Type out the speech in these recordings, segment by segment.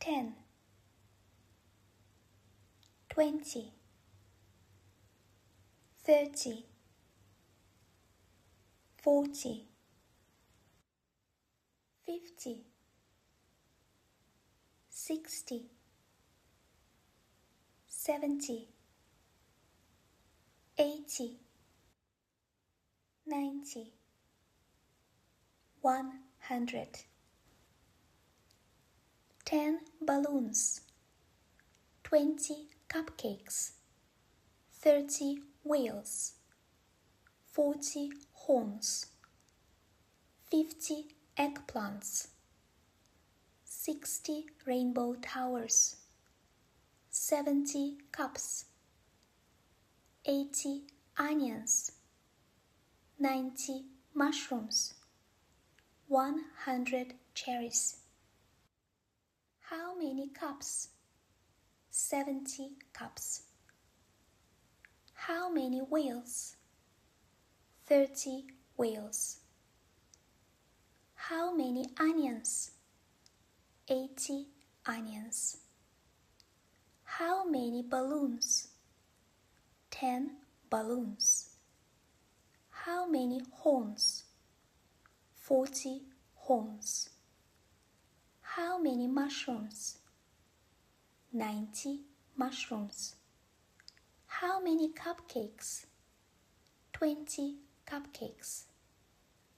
10, 20, 30, 40, 50, 60, 70, 80, 90, 100. 10 balloons, 20 cupcakes, 30 wheels, 40 horns, 50 eggplants, 60 rainbow towers, 70 cups, 80 onions, 90 mushrooms, 100 cherries. How many cups? 70 cups. How many wheels? 30 wheels. How many onions? 80 onions. How many balloons? 10 balloons. How many horns? 40 horns. How many mushrooms? 90 mushrooms. How many cupcakes? 20 cupcakes.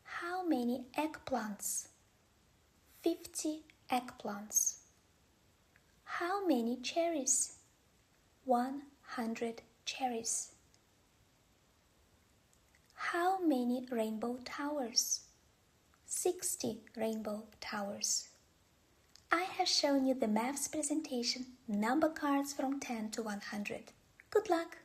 How many eggplants? 50 eggplants. How many cherries? 100 cherries. How many rainbow towers? 60 rainbow towers. I have shown you the maths presentation, number cards from 10 to 100. Good luck!